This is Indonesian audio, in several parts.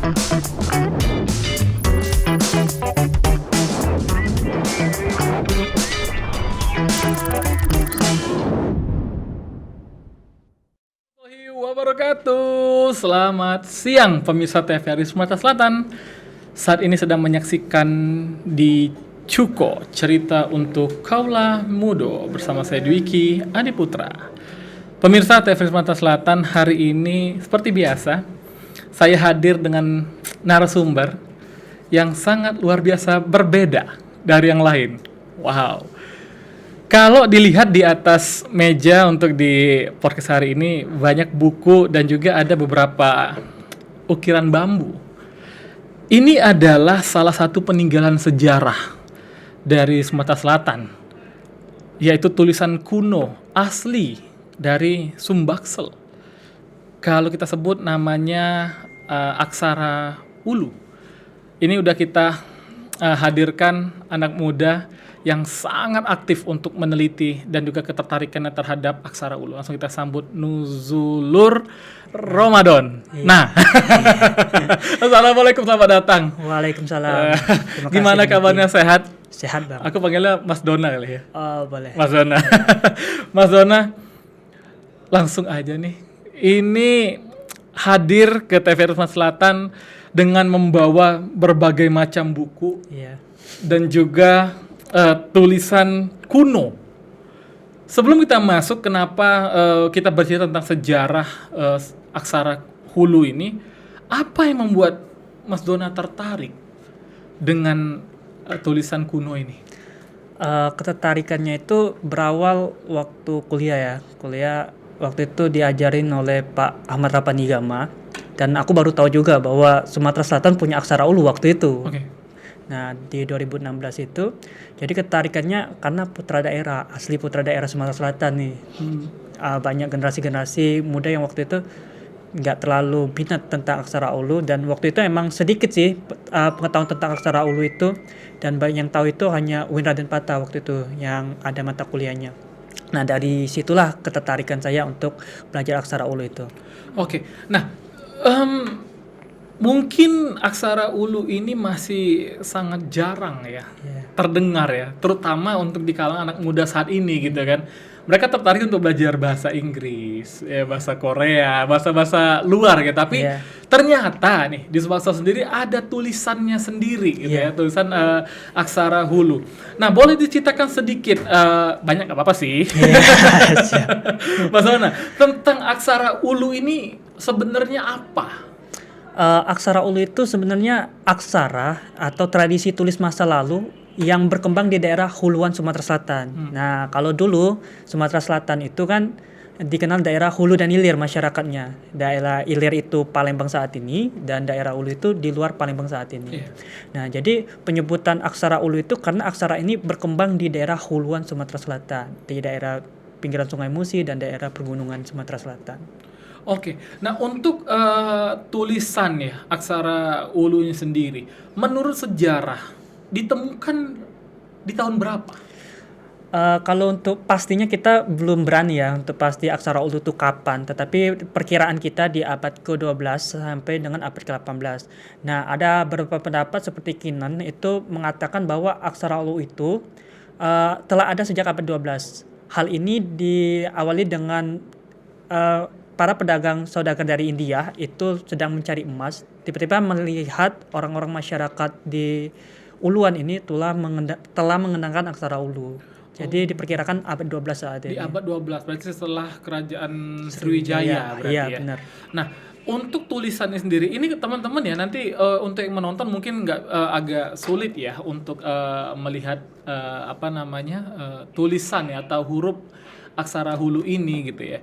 Wabarakatuh. Selamat siang pemirsa TVRI Sumatera Selatan. Saat ini sedang menyaksikan di Cuko cerita untuk Kaula Mudo bersama saya Dwiki Adiputra. Pemirsa TVRI Sumatera Selatan, hari ini seperti biasa saya hadir dengan narasumber yang sangat luar biasa berbeda dari yang lain. Wow. Kalau dilihat di atas meja untuk di podcast hari ini banyak buku dan juga ada beberapa ukiran bambu. Ini adalah salah satu peninggalan sejarah dari Sumatera Selatan, yaitu tulisan kuno asli dari Sumbaksel. Kalau kita sebut namanya aksara Ulu. Ini udah kita hadirkan anak muda yang sangat aktif untuk meneliti dan juga ketertarikannya terhadap aksara Ulu. Langsung kita sambut Nuzulur Ramadan. Iya. Nah, Assalamualaikum, selamat datang. Waalaikumsalam. Terima kasih, Gimana Dwiki. kabarnya, sehat? Sehat bang. Aku panggilnya Mas Dona kali ya. Oh boleh. Mas Dona. Mas Dona, langsung aja nih. Ini hadir ke TVRI Sumatera Selatan dengan membawa berbagai macam buku Iya. dan juga tulisan kuno. Sebelum kita masuk, kenapa kita bercerita tentang sejarah aksara Hulu ini? Apa yang membuat Mas Dona tertarik dengan tulisan kuno ini? Ketertarikannya itu berawal waktu kuliah ya. Kuliah waktu itu diajarin oleh Pak Ahmad Rapanigama. Dan aku baru tahu juga bahwa Sumatera Selatan punya aksara Ulu waktu itu. Oke. Nah di 2016 itu, jadi ketarikannya karena putra daerah, asli putra daerah Sumatera Selatan nih. Banyak generasi-generasi muda yang waktu itu nggak terlalu minat tentang aksara Ulu, dan waktu itu emang sedikit sih pengetahuan tentang aksara Ulu itu, dan banyak yang tahu itu hanya UIN Raden Patah waktu itu yang ada mata kuliahnya. Nah dari situlah ketertarikan saya untuk belajar aksara Ulu itu. Oke. Nah, mungkin aksara Ulu ini masih sangat jarang ya terdengar ya, terutama untuk di kalangan anak muda saat ini gitu kan. Mereka tertarik untuk belajar bahasa Inggris, ya, bahasa Korea, bahasa-bahasa luar gitu. Tapi ternyata nih di Sumbaksel sendiri ada tulisannya sendiri gitu ya, tulisan aksara Hulu. Nah, boleh diceritakan sedikit, banyak nggak apa-apa sih, Mas Dona, tentang aksara Ulu ini sebenarnya apa? Aksara Ulu itu sebenarnya aksara atau tradisi tulis masa lalu yang berkembang di daerah Huluan Sumatera Selatan. Nah, kalau dulu Sumatera Selatan itu kan dikenal daerah Hulu dan Hilir masyarakatnya. Daerah Hilir itu Palembang saat ini, dan daerah Ulu itu di luar Palembang saat ini. Nah, jadi penyebutan aksara Ulu itu karena aksara ini berkembang di daerah Huluan Sumatera Selatan, di daerah pinggiran Sungai Musi dan daerah pergunungan Sumatera Selatan. Oke, nah untuk tulisan ya aksara Ulunya sendiri, menurut sejarah ditemukan di tahun berapa? Kalau untuk pastinya kita belum berani ya untuk pasti aksara Ulu itu kapan, tetapi perkiraan kita di abad ke-12 sampai dengan abad ke-18. Nah, ada beberapa pendapat seperti Kinan itu mengatakan bahwa aksara Ulu itu telah ada sejak abad 12. Hal ini diawali dengan para pedagang saudagar dari India itu sedang mencari emas, tiba-tiba melihat orang-orang masyarakat di Uluan ini telah mengenangkan aksara Ulu. Jadi diperkirakan abad 12 saat ini. Di abad 12, berarti setelah kerajaan Sriwijaya berarti iya, ya. benar. Nah, untuk tulisannya sendiri, ini teman-teman ya nanti untuk yang menonton mungkin agak sulit ya untuk melihat tulisan ya atau huruf aksara Hulu ini gitu ya.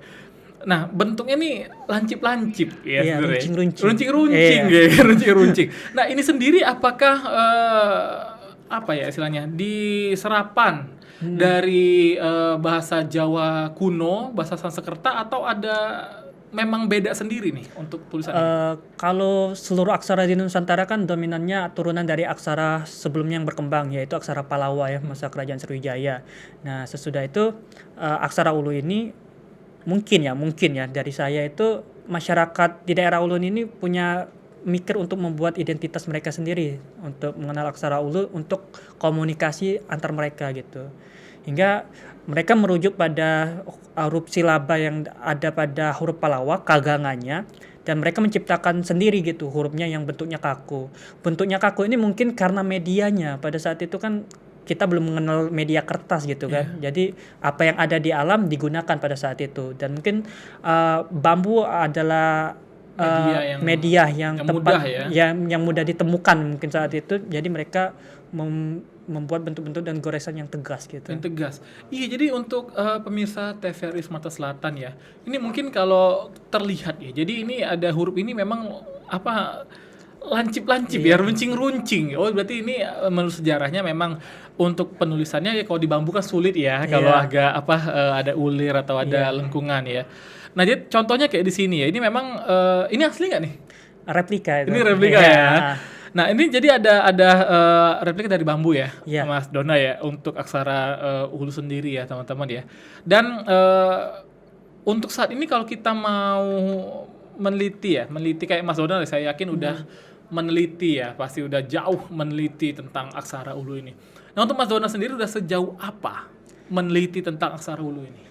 Nah, bentuknya nih lancip-lancip ya, runcing-runcing. Runcing-runcing ya, runcing-runcing. Nah, ini sendiri apakah apa ya istilahnya? Diserapan dari bahasa Jawa kuno, bahasa Sanskerta, atau ada memang beda sendiri nih untuk tulisan ini? Kalau seluruh aksara di Nusantara kan dominannya turunan dari aksara sebelumnya yang berkembang, yaitu aksara Palawa ya, masa kerajaan Sriwijaya. Nah, sesudah itu aksara Ulu ini mungkin ya dari saya itu masyarakat di daerah Ulun ini punya mikir untuk membuat identitas mereka sendiri untuk mengenal aksara ulu untuk komunikasi antar mereka gitu. Hingga mereka merujuk pada huruf silaba yang ada pada huruf Palawa, kagangannya, dan mereka menciptakan sendiri gitu hurufnya yang bentuknya kaku. Bentuknya kaku ini mungkin karena medianya. Pada saat itu kan kita belum mengenal media kertas gitu kan. Jadi apa yang ada di alam digunakan pada saat itu. Dan mungkin bambu adalah media yang mudah ya. yang mudah ditemukan mungkin saat itu. Jadi mereka membuat bentuk-bentuk dan goresan yang tegas gitu. Yang tegas. Iya, jadi untuk pemirsa TVRI Sumatera Selatan ya. Ini mungkin kalau terlihat ya. Jadi ini ada huruf ini memang lancip-lancip ya, runcing-runcing. Oh, berarti ini menurut sejarahnya memang untuk penulisannya ya kalau di bambu kan sulit ya. Kalau agak ada ulir atau ada lengkungan ya. Nah, jadi contohnya kayak di sini ya. Ini memang ini asli nggak nih? Replika itu. Ini replika ya. Nah, ini jadi ada replika dari bambu ya, Mas Dona ya, untuk aksara ulu sendiri ya, teman-teman ya. Dan untuk saat ini kalau kita mau meneliti kayak Mas Dona, saya yakin udah meneliti ya, pasti udah jauh meneliti tentang aksara ulu ini. Nah, untuk Mas Dona sendiri udah sejauh apa meneliti tentang aksara ulu ini?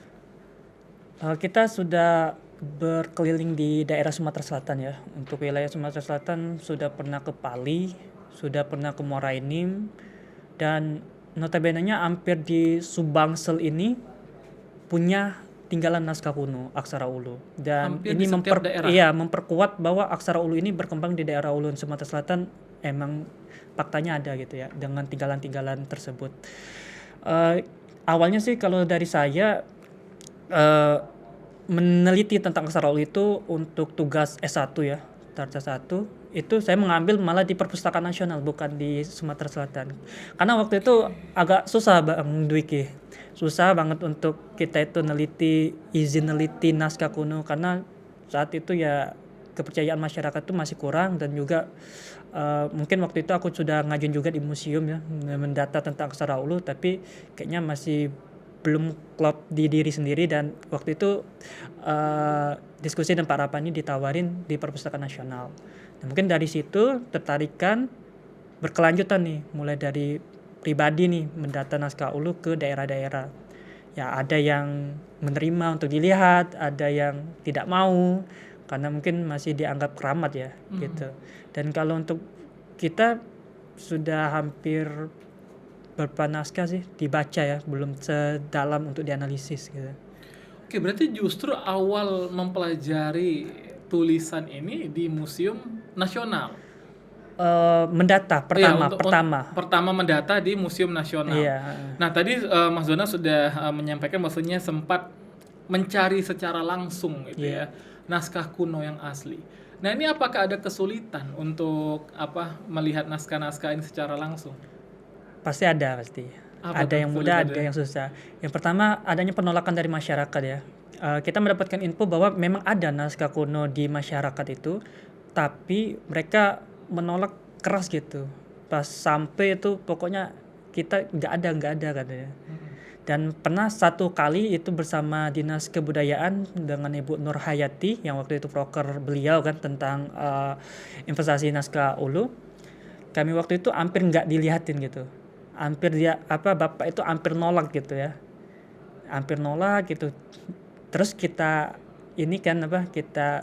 Kita sudah berkeliling di daerah Sumatera Selatan ya. Untuk wilayah Sumatera Selatan sudah pernah ke Pali, sudah pernah ke Muara Enim, dan notabene-nya hampir di Subangsel ini punya tinggalan naskah kuno aksara ulu. Dan hampir ini daerah. memperkuat bahwa aksara ulu ini berkembang di daerah ulu Sumatera Selatan, emang faktanya ada gitu ya dengan tinggalan-tinggalan tersebut. Awalnya sih kalau dari saya meneliti tentang aksara ulu itu untuk tugas S1 ya, Sarjana 1, itu saya mengambil malah di Perpustakaan Nasional bukan di Sumatera Selatan. Karena waktu itu agak susah Bang Dwiki. Susah banget untuk kita itu izin neliti naskah kuno karena saat itu ya kepercayaan masyarakat itu masih kurang dan juga mungkin waktu itu aku sudah ngajuin juga di museum ya mendata tentang aksara ulu tapi kayaknya masih belum klop di diri sendiri dan waktu itu diskusi dan Pak Rapani ditawarin di Perpustakaan Nasional. Nah, mungkin dari situ tertarikan berkelanjutan nih mulai dari pribadi nih mendata naskah ulu ke daerah-daerah. Ya ada yang menerima untuk dilihat, ada yang tidak mau karena mungkin masih dianggap keramat ya gitu. Dan kalau untuk kita sudah hampir berapa naskah sih dibaca ya, belum sedalam untuk dianalisis gitu. Oke, berarti justru awal mempelajari tulisan ini di Museum Nasional. Mendata pertama mendata di Museum Nasional. Nah, tadi Mas Dona sudah menyampaikan maksudnya sempat mencari secara langsung gitu ya naskah kuno yang asli. Nah, ini apakah ada kesulitan untuk melihat naskah-naskah ini secara langsung? Pasti. Ada yang mudah, ada yang susah. Yang pertama adanya penolakan dari masyarakat ya. Kita mendapatkan info bahwa memang ada naskah kuno di masyarakat itu, tapi mereka menolak keras gitu. Pas sampai itu pokoknya kita nggak ada katanya. Dan pernah satu kali itu bersama Dinas Kebudayaan dengan Ibu Nur Hayati yang waktu itu proker beliau kan tentang investasi naskah ulu. Kami waktu itu hampir nggak dilihatin gitu. Hampir bapak itu hampir nolak gitu ya. Hampir nolak gitu. Terus kita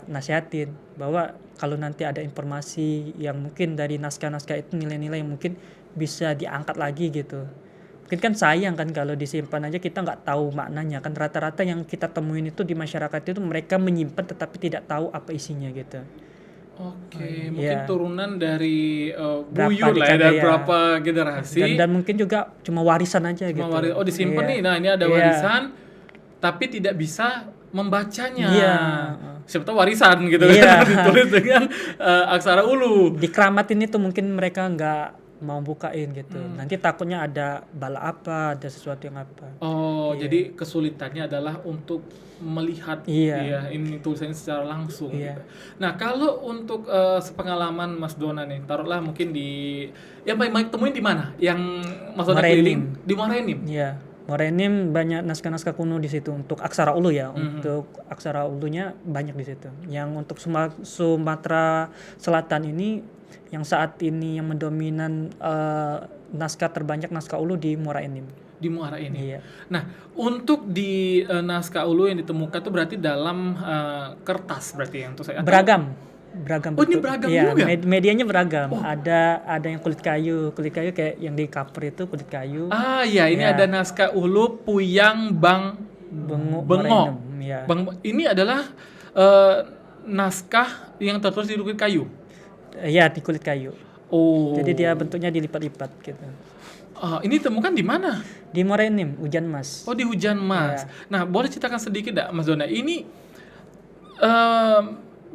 nasihatin bahwa kalau nanti ada informasi yang mungkin dari naskah-naskah itu nilai-nilai yang mungkin bisa diangkat lagi gitu. Mungkin kan sayang kan kalau disimpan aja kita nggak tahu maknanya kan rata-rata yang kita temuin itu di masyarakat itu mereka menyimpan tetapi tidak tahu apa isinya gitu. Oke, mungkin turunan dari buyut lah ya, dari berapa generasi. Dan mungkin juga cuma warisan aja gitu. Disimpan nih, nah ini ada warisan, tapi tidak bisa membacanya. Siapa tahu warisan gitu kan, ditulis dengan aksara ulu. Dikeramatin itu mungkin mereka nggak mau bukain gitu. Nanti takutnya ada bala apa, ada sesuatu yang apa. Jadi kesulitannya adalah untuk melihat ini tulisannya secara langsung gitu. Nah, kalau untuk sepengalaman Mas Dona nih, taruhlah mungkin di temuin di mana? Yang Mas Dona keliling di Muara Enim. Muara Enim banyak naskah-naskah kuno di situ untuk aksara ulu ya. Untuk aksara ulunya banyak di situ. Yang untuk Sumatera Selatan ini yang saat ini yang mendominan naskah terbanyak naskah ulu di Muara Enim. Di Muara ini. Iya. Nah, untuk di naskah ulu yang ditemukan itu berarti dalam kertas berarti yang untuk saya atau- Beragam Oh, ini bentuk. beragam Iya, juga? medianya beragam. Ada yang kulit kayu kayak yang di cover itu kulit kayu. Ah ya, ini Ya. ada naskah ulu Puyang Bang Bengok. Bengok. Ya. Ini adalah naskah yang tertulis di kulit kayu. Iya, di kulit kayu. Oh. Jadi dia bentuknya dilipat-lipat gitu. Ini ditemukan di mana? Di Muara Enim, Hujan Mas. Oh, di Hujan Mas. Ya. Nah, boleh ceritakan sedikit enggak Mas Dona? Ini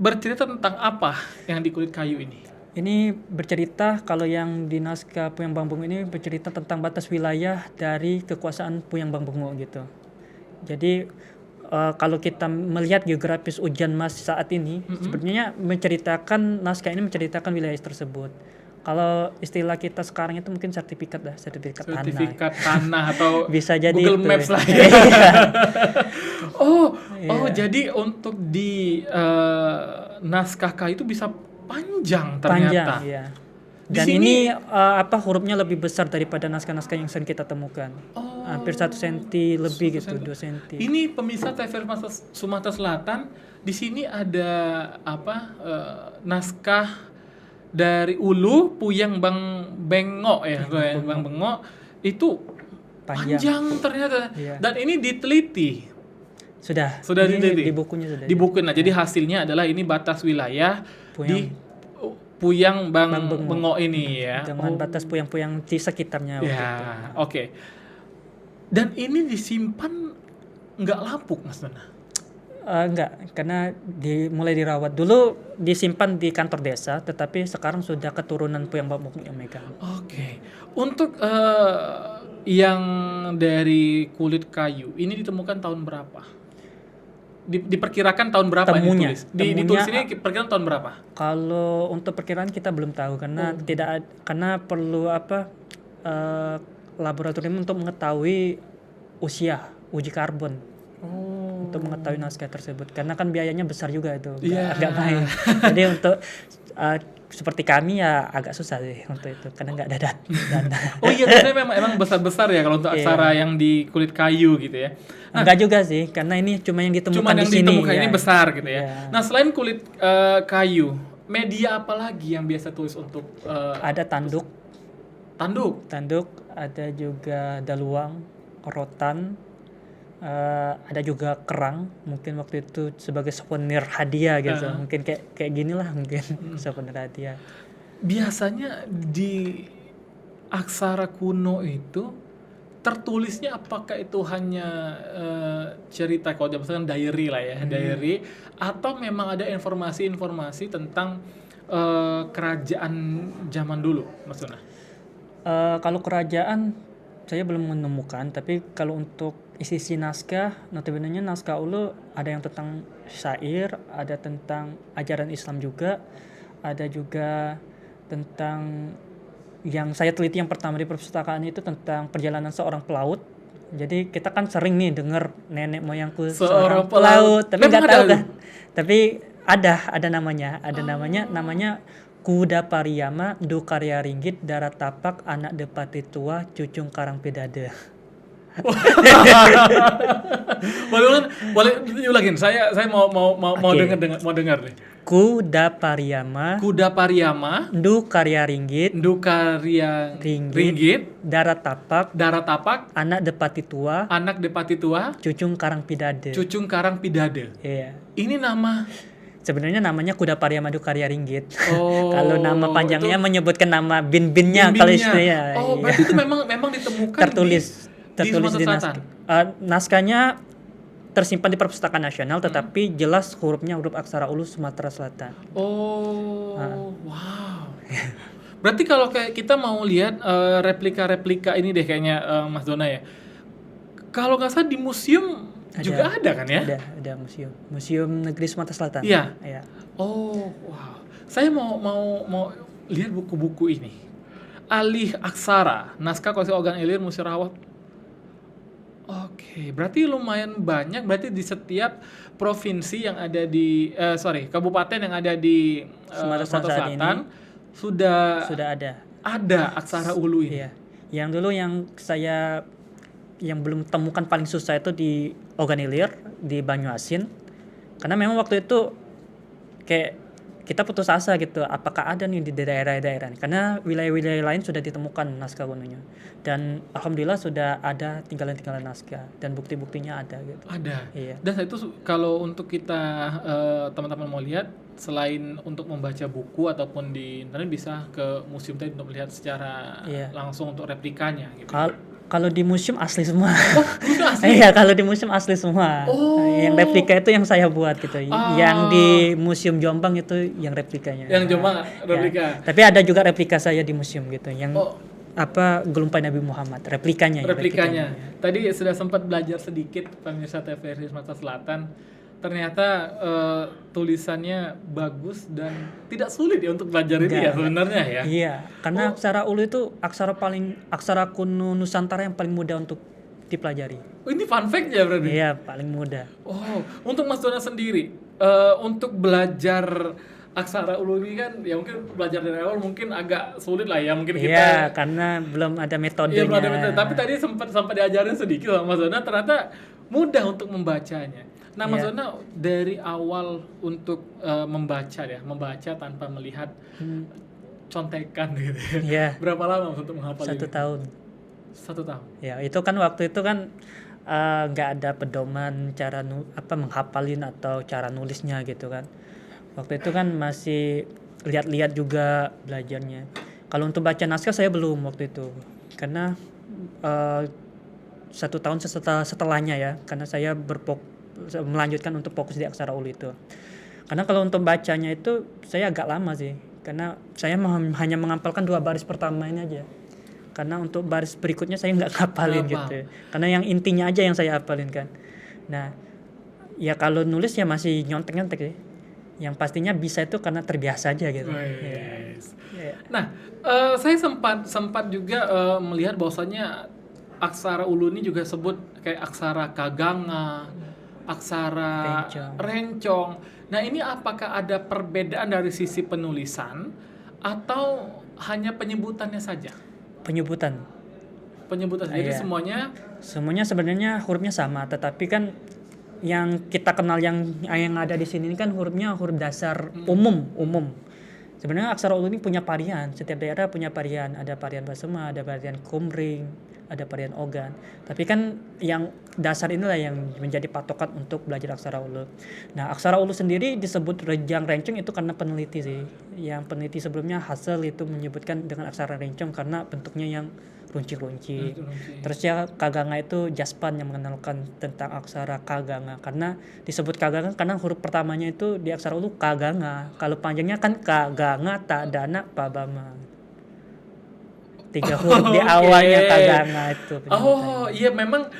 bercerita tentang apa yang di kulit kayu ini? Ini bercerita kalau yang di naskah Puyang Bang Bungo ini bercerita tentang batas wilayah dari kekuasaan Puyang Bang Bungo gitu. Jadi kalau kita melihat geografis Hujan Mas saat ini, sebenarnya naskah ini menceritakan wilayah tersebut. Kalau istilah kita sekarang itu mungkin sertifikat tanah. Sertifikat tanah atau Bisa jadi Google itu. Maps lah ya. Oh, jadi untuk di naskah kayu itu bisa panjang ternyata. Panjang, iya. Di Dan sini- ini hurufnya lebih besar daripada naskah-naskah yang sering kita temukan. Oh, Hampir 1 senti lebih 1 gitu, senti. 2 senti. Ini pemirsa TVRI Sumatera Selatan, di sini ada naskah dari Ulu Puyang Bang Bengok ya, Bang Bengok itu panjang ternyata. Iya. Dan ini diteliti. Sudah Sudah ini diteliti. di bukunya sudah. Di buku. Nah, jadi hasilnya adalah ini batas wilayah di Puyang. Puyang Bang Bang Bengok. Bengok ini ya. Dengan batas puyang-puyang di sekitarnya. waktu itu. Ya, oke. Dan ini disimpan nggak lapuk, Mas Dona? Enggak, karena mulai dirawat. Dulu disimpan di kantor desa, tetapi sekarang sudah keturunan Puyang Bang Bengok yang megang. Oke. Untuk yang dari kulit kayu, ini ditemukan tahun berapa? Diperkirakan tahun berapa Temunya. ini ditulis? Ditulis ini perkiraan tahun berapa? Kalau untuk perkiraan kita belum tahu karena karena perlu laboratorium untuk mengetahui uji karbon untuk mengetahui naskah tersebut karena kan biayanya besar juga itu agak main. Jadi untuk seperti kami ya agak susah sih untuk itu karena nggak ada dana. Oh iya, biasanya memang besar-besar ya kalau untuk aksara yang di kulit kayu gitu ya. Enggak juga sih karena ini cuma yang ditemukan Cuma di yang sini. ditemukan ini besar gitu ya. Iya. Nah, selain kulit kayu, media apa lagi yang biasa tulis untuk Ada tanduk, ada juga daluang, rotan, ada juga kerang, mungkin waktu itu sebagai souvenir hadiah gitu. Mungkin kayak ginilah mungkin souvenir hadiah. Biasanya di aksara kuno itu tertulisnya apakah itu hanya cerita kalau misalkan diary lah ya, diary atau memang ada informasi-informasi tentang kerajaan zaman dulu, Mas Dona? Kalau kerajaan saya belum menemukan, tapi kalau untuk isi naskah, notabene-nya naskah ulu ada yang tentang syair, ada tentang ajaran Islam juga, ada juga tentang yang saya teliti yang pertama di perpustakaan itu tentang perjalanan seorang pelaut. Jadi kita kan sering nih dengar nenek moyangku seorang pelaut, tapi nggak tahu kan. Tapi ada namanya, namanya Kuda Pariyama, Du Karya Ringgit, Darat Tapak, Anak Depati Tua, Cucung Karang Pedade. boleh diulangin. Saya mau dengar nih. Kuda Pariyama, Du Karya Ringgit, Darat Tapak, Anak Depati Tua, Cucung Karang Pedade. Iya. Ini nama Sebenarnya namanya Kuda Pariyama Du Karya Ringgit. Oh, kalau nama panjangnya menyebutkan nama bin-binnya kalau istilahnya. Oh, berarti itu memang ditemukan tertulis di Sumatera Selatan. Naskahnya tersimpan di Perpustakaan Nasional, tetapi jelas hurufnya huruf aksara ulu Sumatera Selatan. Oh, wow. Berarti kalau kayak kita mau lihat replika-replika ini deh kayaknya Mas Dona ya. Kalau nggak salah di museum juga ada kan ya? Ada museum Negeri Sumatera Selatan. Iya. Ya. Oh, wow. Saya mau lihat buku-buku ini. Alih Aksara, naskah Kosi Ogan Ilir Musyarawat Oke, berarti lumayan banyak. Berarti di setiap provinsi yang ada di, kabupaten yang ada di Sumatera Sumatera saat ini Selatan sudah sudah ada. ada aksara ulu ini. Iya. Yang dulu yang belum temukan paling susah itu di Oganilir, di Banyuasin. Karena memang waktu itu kayak kita putus asa gitu, apakah ada nih di daerah-daerah ini. Karena wilayah-wilayah lain sudah ditemukan naskah kunonya. Dan alhamdulillah sudah ada tinggalan-tinggalan naskah dan bukti-buktinya ada gitu. Ada. Iya. Dan itu kalau untuk kita teman-teman mau lihat, selain untuk membaca buku ataupun di internet, bisa ke museum tadi untuk melihat secara Iya. langsung untuk replikanya gitu. Kalau di museum asli semua. Itu asli. Iya, kalau di museum asli semua. Oh. Yang replika itu yang saya buat gitu. Ah. Yang di Museum Jombang itu yang replikanya. Yang Jombang replika. Ya. Tapi ada juga replika saya di museum gitu. Yang Oh. Gelumpai Nabi Muhammad, replikanya. Replikanya. Tadi sudah sempat belajar sedikit pemirsa TVRI Sumatera Selatan. Ternyata tulisannya bagus dan tidak sulit ya untuk belajar ini ya sebenarnya ya. Iya, karena aksara ulu itu aksara kuno Nusantara yang paling mudah untuk dipelajari. Oh, ini fun fact ya berarti. Iya, paling mudah. Oh, untuk Mas Dona sendiri, untuk belajar aksara ulu ini kan ya mungkin belajar dari awal mungkin agak sulit lah ya, mungkin kita. Iya, karena belum ada metodenya. Iya, belum ada metode. Tapi tadi sempat diajarin sedikit sama Mas Dona, ternyata mudah untuk membacanya. Nah, Mas Dona dari awal untuk membaca tanpa melihat contekan gitu ya. Iya. Berapa lama untuk menghafal 1 ini? tahun. 1 tahun. Ya, itu kan waktu itu kan nggak ada pedoman cara menghafalin atau cara nulisnya gitu kan. Waktu itu kan masih lihat-lihat juga belajarnya. Kalau untuk baca naskah saya belum waktu itu, karena 1 tahun setelahnya ya, karena saya melanjutkan untuk fokus di aksara ulu itu. Karena kalau untuk bacanya itu saya agak lama sih, karena saya hanya menghafalkan 2 baris pertama ini aja. Karena untuk baris berikutnya saya nggak ngapalin gitu. Karena yang intinya aja yang saya hafalin kan. Nah, ya kalau nulis ya masih nyontek-nyontek sih. Yang pastinya bisa itu karena terbiasa aja gitu. Yes. Yeah. Nah, saya sempat juga melihat bahwasannya aksara ulu ini juga sebut kayak aksara kaganga, aksara rencong. Nah, ini apakah ada perbedaan dari sisi penulisan atau hanya penyebutannya saja? Penyebutan. Jadi semuanya sebenarnya hurufnya sama, tetapi kan yang kita kenal yang ada di sini kan hurufnya huruf dasar umum. Sebenarnya aksara ulu ini punya varian, setiap daerah punya varian, ada varian Basema, ada varian Kumring, ada varian Ogan. Tapi kan yang dasar inilah yang menjadi patokan untuk belajar aksara ulu. Nah, aksara ulu sendiri disebut rejang rencong itu karena peneliti sih. Yang peneliti sebelumnya Hassel itu menyebutkan dengan aksara rencong karena bentuknya yang runcing-runcing. Terus ya kaganga itu Jaspan yang mengenalkan tentang aksara kaganga, karena disebut kaganga karena huruf pertamanya itu di aksara ulu kaganga. Kalau panjangnya kan kaganga tak dana pabama. 3 huruf di awalnya kaganga itu. Oh iya, memang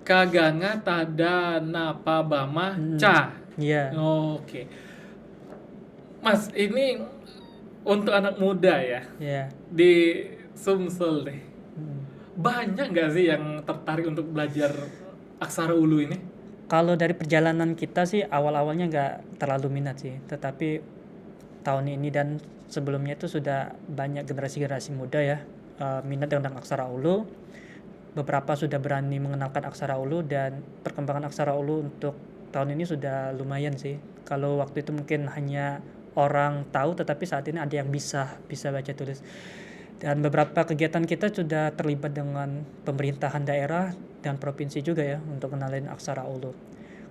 kaganga tada napa bama ca. Iya. Oke. Mas, ini untuk anak muda ya. Iya. Di Sumsel deh. Banyak nggak sih yang tertarik untuk belajar aksara ulu ini? Kalau dari perjalanan kita sih awal-awalnya nggak terlalu minat sih, tetapi tahun ini dan sebelumnya itu sudah banyak generasi-generasi muda ya minat dengan aksara ulu. Beberapa sudah berani mengenalkan aksara ulu, dan perkembangan aksara ulu untuk tahun ini sudah lumayan sih. Kalau waktu itu mungkin hanya orang tahu, tetapi saat ini ada yang bisa baca tulis. Dan beberapa kegiatan kita sudah terlibat dengan pemerintahan daerah dan provinsi juga ya untuk kenalin aksara ulu.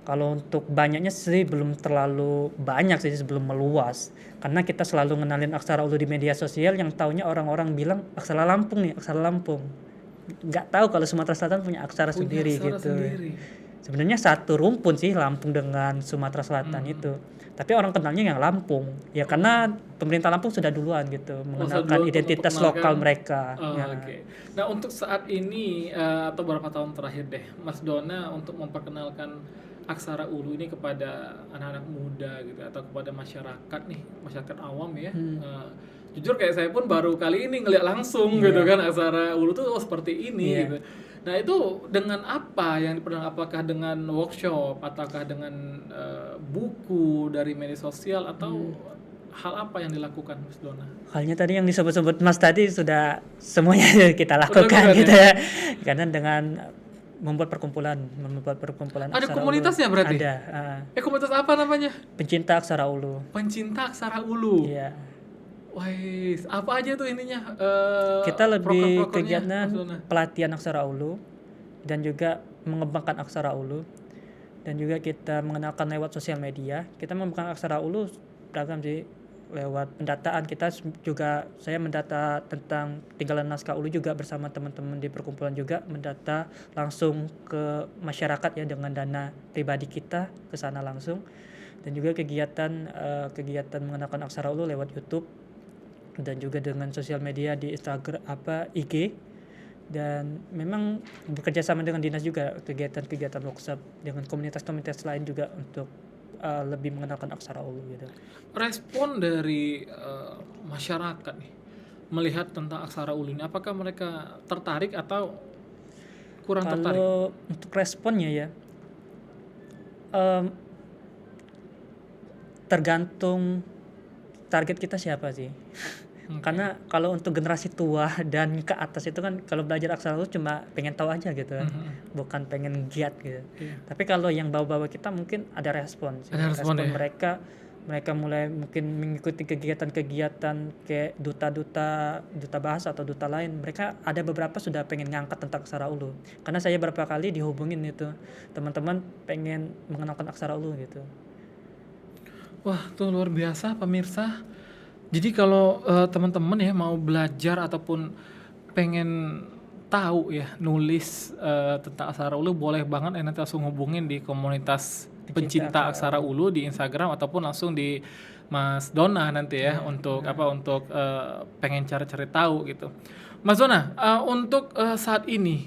Kalau untuk banyaknya sih belum terlalu banyak sih sebelum meluas. Karena kita selalu ngenalin aksara ulu di media sosial, yang taunya orang-orang bilang aksara Lampung nih, aksara Lampung. Nggak tahu kalau Sumatera Selatan punya aksara sendiri gitu. Sebenarnya satu rumpun sih Lampung dengan Sumatera Selatan itu. Tapi orang kenalnya yang Lampung. Ya karena pemerintah Lampung sudah duluan gitu mengenalkan identitas lokal mereka. Oke. Nah, untuk saat ini atau beberapa tahun terakhir deh, Mas Dona untuk memperkenalkan aksara ulu ini kepada anak-anak muda gitu atau kepada masyarakat awam ya. Jujur kayak saya pun baru kali ini ngeliat langsung gitu kan aksara ulu tuh seperti ini gitu. Nah itu dengan apa yang diperdalam? Apakah dengan workshop, ataukah dengan buku dari media sosial, atau hal apa yang dilakukan Mas Dona? Halnya tadi yang disebut-sebut Mas tadi sudah semuanya kita lakukan lakukan gitu ya? ya. Karena dengan membuat perkumpulan Ada aksara komunitasnya ulu. berarti? Ada, Komunitas apa namanya? pencinta aksara ulu. Pencinta Aksara Ulu. Iya. Wah, apa aja tuh ininya? Kita lebih proker-prokernya, kegiatan Mas Dona? pelatihan aksara ulu dan juga mengembangkan aksara ulu, dan juga kita mengenalkan lewat sosial media. Kita mengembangkan aksara ulu beragam sih, lewat pendataan. Saya mendata tentang tinggalan naskah ulu juga bersama teman-teman di perkumpulan, juga mendata langsung ke masyarakat ya dengan dana pribadi kita ke sana langsung. Dan juga kegiatan mengenalkan aksara ulu lewat YouTube, dan juga dengan sosial media di Instagram IG, dan memang bekerja sama dengan dinas juga, kegiatan-kegiatan workshop dengan komunitas-komunitas lain juga untuk lebih mengenalkan aksara ulu gitu. Respon dari masyarakat nih melihat tentang Aksara Ulu ini, apakah mereka tertarik atau kurang tertarik? Kalau untuk responnya ya, em, tergantung target kita siapa sih. Oke. Karena kalau untuk generasi tua dan ke atas itu kan kalau belajar aksara ulu cuma pengen tahu aja gitu kan, bukan pengen giat gitu. Iya. Tapi kalau yang bawa-bawa kita mungkin ada respon sih. Ada respon ya? Mereka mulai mungkin mengikuti kegiatan-kegiatan kayak duta bahasa atau duta lain. Mereka ada beberapa sudah pengen ngangkat tentang aksara ulu. Karena saya beberapa kali dihubungin itu, teman-teman pengen mengenalkan aksara ulu gitu. Wah, tuh luar biasa pemirsa. Jadi kalau teman-teman ya mau belajar ataupun pengen tahu ya nulis tentang Aksara Ulu, boleh banget ya nanti langsung hubungin di komunitas pencinta Aksara Ulu di Instagram, ataupun langsung di Mas Dona nanti ya, untuk pengen cari-cari tahu gitu. Mas Dona, untuk saat ini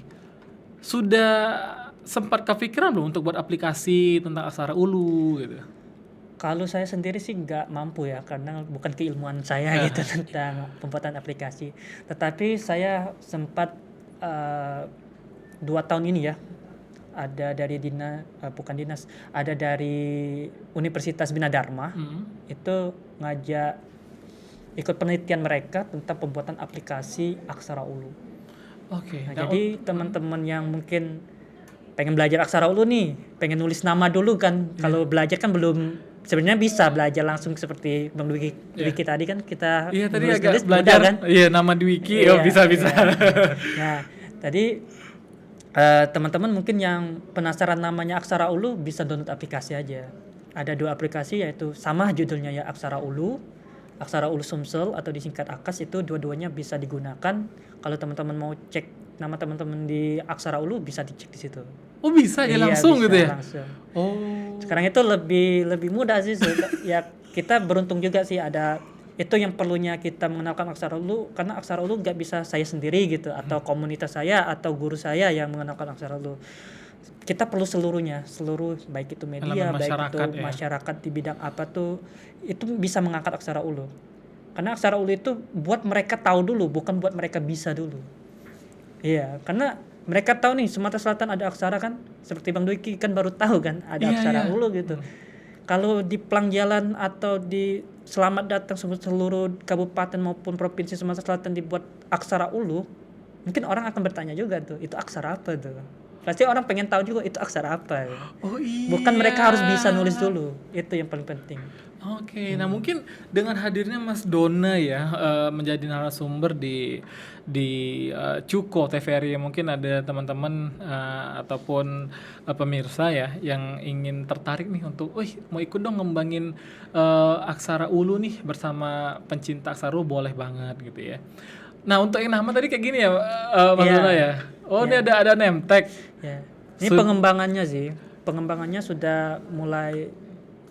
sudah sempat kepikiran belum untuk buat aplikasi tentang Aksara Ulu gitu? Kalau saya sendiri sih nggak mampu ya, karena bukan keilmuan saya gitu tentang pembuatan aplikasi. Tetapi saya sempat 2 tahun ini ya, ada dari ada dari Universitas Bina Dharma, itu ngajak ikut penelitian mereka tentang pembuatan aplikasi Aksara Ulu. Oke. Nah, jadi teman-teman yang mungkin pengen belajar aksara ulu nih, pengen nulis nama dulu kan. Kalau belajar kan belum, sebenarnya bisa belajar langsung seperti Bang Dwiki tadi kan, kita Iya, tadi nulis agak mudah belajar kan. iya nama di wiki. Iya, bisa. Nah, tadi teman-teman mungkin yang penasaran namanya Aksara Ulu bisa download aplikasi aja. Ada 2 aplikasi, yaitu sama judulnya ya, Aksara Ulu Sumsel atau disingkat AKAS. Itu dua-duanya bisa digunakan. Kalau teman-teman mau cek nama teman-teman di Aksara Ulu, bisa dicek di situ. Oh, bisa ya Iya, langsung bisa gitu ya? langsung. Oh. Sekarang itu lebih mudah sih. Ya kita beruntung juga sih, ada itu yang perlunya kita mengenalkan aksara ulu, karena aksara ulu nggak bisa saya sendiri gitu, atau komunitas saya atau guru saya yang mengenalkan aksara ulu. Kita perlu seluruh, baik itu media, baik itu masyarakat di bidang apa tuh, itu bisa mengangkat aksara ulu. Karena aksara ulu itu buat mereka tahu dulu, bukan buat mereka bisa dulu. Iya, karena mereka tahu nih Sumatera Selatan ada aksara kan, seperti Bang Dwiki kan baru tahu kan ada aksara ulu gitu. Kalau di pelang jalan atau di selamat datang seluruh kabupaten maupun provinsi Sumatera Selatan dibuat aksara ulu, mungkin orang akan bertanya juga tuh, itu aksara apa tuh? Pasti orang pengen tahu juga itu aksara apa. Oh iya. Bukan mereka harus bisa nulis dulu, itu yang paling penting. Oke, nah mungkin dengan hadirnya Mas Dona ya menjadi narasumber di Cuko TVRI, mungkin ada teman-teman ataupun pemirsa ya yang ingin tertarik nih untuk, mau ikut dong ngembangin aksara ulu nih bersama pencinta aksara ulu, boleh banget gitu ya. Nah, untuk yang nama tadi kayak gini ya Mas Dona ya. Oh, ini ada name tag. Ya. Ini pengembangannya sih. Pengembangannya sudah mulai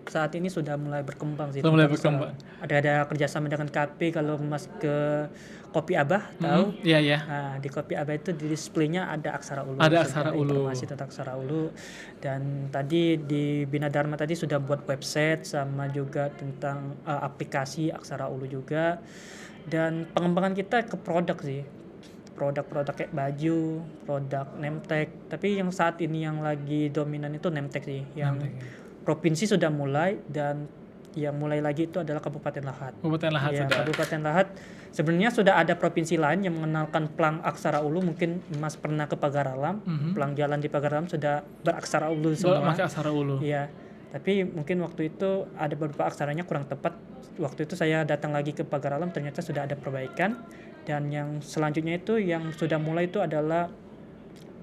saat ini sudah mulai berkembang sih. Mulai berkembang. Ada kerjasama dengan KP. Kalau Mas ke Kopi Abah tahu? Iya. Nah, di Kopi Abah itu di displaynya ada aksara ulu. Ada aksara ulu. Informasi tentang aksara ulu. Dan tadi di Bina Dharma tadi sudah buat website, sama juga tentang aplikasi aksara ulu juga. Dan pengembangan kita ke produk sih. produk-produk kayak baju, produk Nemtek. Tapi yang saat ini yang lagi dominan itu Nemtek sih. Yang Nemtek, ya. provinsi sudah mulai, dan yang mulai lagi itu adalah Kabupaten Lahat. Kabupaten Lahat Ya, sudah. Kabupaten Lahat. Sebenarnya sudah ada provinsi lain yang mengenalkan pelang aksara ulu. Mungkin Mas pernah ke Pagaralam. Pelang jalan di Pagaralam sudah beraksara ulu semua. Pakai aksara ulu. Iya. Tapi mungkin waktu itu ada beberapa aksaranya kurang tepat. Waktu itu saya datang lagi ke Pagaralam, ternyata sudah ada perbaikan. Dan yang selanjutnya itu yang sudah mulai itu adalah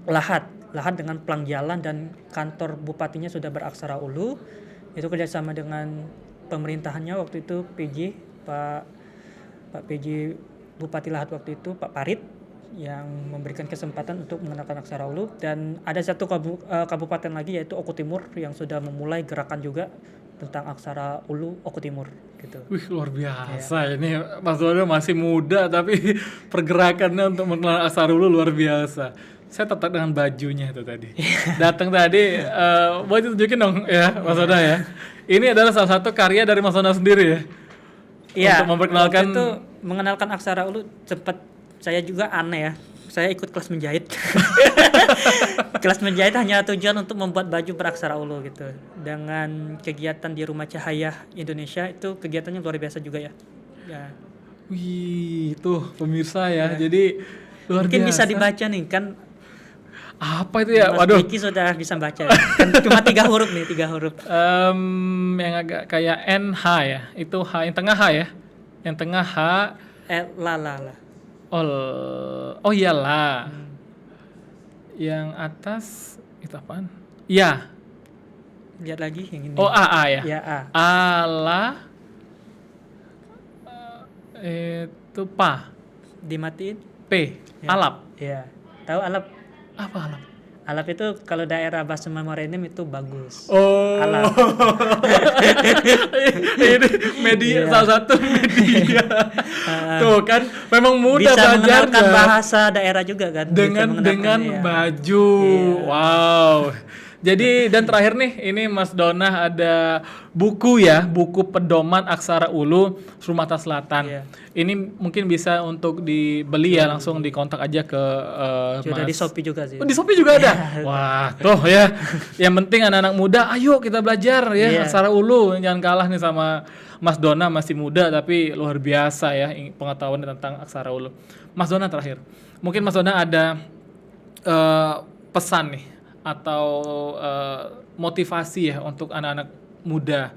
Lahat dengan pelang jalan, dan kantor bupatinya sudah beraksara ulu. Itu kerjasama dengan pemerintahannya waktu itu Pak PJ Bupati Lahat waktu itu, Pak Parit, yang memberikan kesempatan untuk mengenalkan aksara ulu. Dan ada satu kabupaten lagi yaitu Oku Timur yang sudah memulai gerakan juga tentang aksara ulu Oku Timur gitu. Wih, luar biasa. Ini Mas Dono masih muda tapi pergerakannya untuk mengenal aksara ulu luar biasa. Saya tertarik dengan bajunya itu tadi. Datang tadi, boleh ditunjukin dong ya Mas Dono ya. Ini adalah salah satu karya dari Mas Dono sendiri ya. Iya, Untuk memperkenalkan waktu itu mengenalkan aksara ulu sempat saya juga aneh ya. Saya ikut kelas menjahit. Kelas menjahit hanya tujuan untuk membuat baju beraksara ulu gitu. Dengan kegiatan di Rumah Cahaya Indonesia, itu kegiatannya luar biasa juga ya. Ya. Wih, tuh pemirsa ya. Jadi luar Mungkin biasa. bisa dibaca nih kan. Apa itu ya? Mas Waduh. Diki sudah bisa baca. Kan cuma 3 huruf nih, 3 huruf. Yang agak kayak NH ya. Itu H, yang tengah H ya. Yang tengah H. La. Oh iyalah. Yang atas itu apaan? Ya. Lihat lagi yang ini. Oh AA ya. Ya, A. Ala. Itu pa. Dimatiin. P. Ya. Alap. Ya. Tahu alap? Apa alap? Alap itu kalau daerah Basem Morenim itu bagus. Oh. Alap. Ini media, Iya. salah satu media. Tuh kan memang mudah Bisa mengenalkan belajarnya. bahasa daerah juga kan. Bisa dengan mengenalkan, ya. baju. Iya. Wow. Jadi dan terakhir nih, ini Mas Donah ada buku ya, buku pedoman aksara ulu Sumatera Selatan. Iya. Ini mungkin bisa untuk dibeli ya, langsung dikontak aja ke Sudah Mas. di Shopee juga sih. Oh, di Shopee juga ada. Wah, tuh ya. Yang penting anak-anak muda, ayo kita belajar ya Iya. aksara ulu. Jangan kalah nih sama Mas Dona, masih muda tapi luar biasa ya pengetahuan tentang aksara ulu. Mas Dona terakhir. Mungkin Mas Dona ada pesan nih atau motivasi ya untuk anak-anak muda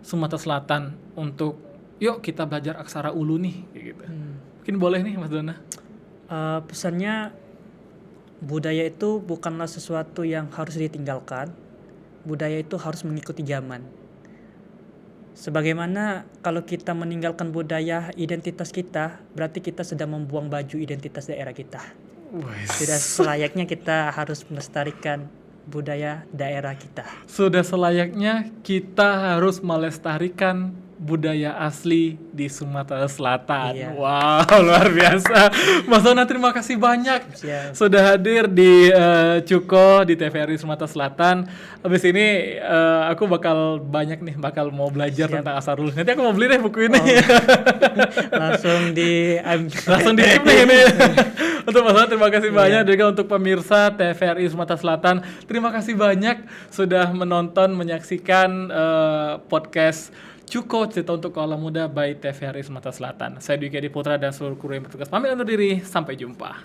Sumatera Selatan untuk yuk kita belajar aksara ulu nih kayak gitu. Mungkin boleh nih Mas Dona. Pesannya, budaya itu bukanlah sesuatu yang harus ditinggalkan. Budaya itu harus mengikuti zaman. Sebagaimana kalau kita meninggalkan budaya identitas kita, berarti kita sedang membuang baju identitas daerah kita. Sudah selayaknya kita harus melestarikan budaya daerah kita. Sudah selayaknya kita harus melestarikan budaya asli di Sumatera Selatan. Iya. Wow, luar biasa. Mas Dona, terima kasih banyak Siap. sudah hadir di Cuko di TVRI Sumatera Selatan. Habis ini aku bakal mau belajar Siap. tentang asar ulu. Nanti aku mau beli deh buku ini. Langsung di Langsung di skip nih ini. Untuk Mas Dona, terima kasih banyak. Juga untuk pemirsa TVRI Sumatera Selatan, terima kasih banyak sudah menonton, menyaksikan podcast Cuko, cerita untuk kaula muda by TVRI Sumatera Selatan. Saya Dwi Kedi Putra dan seluruh kru yang bertugas pamit undur diri. Sampai jumpa.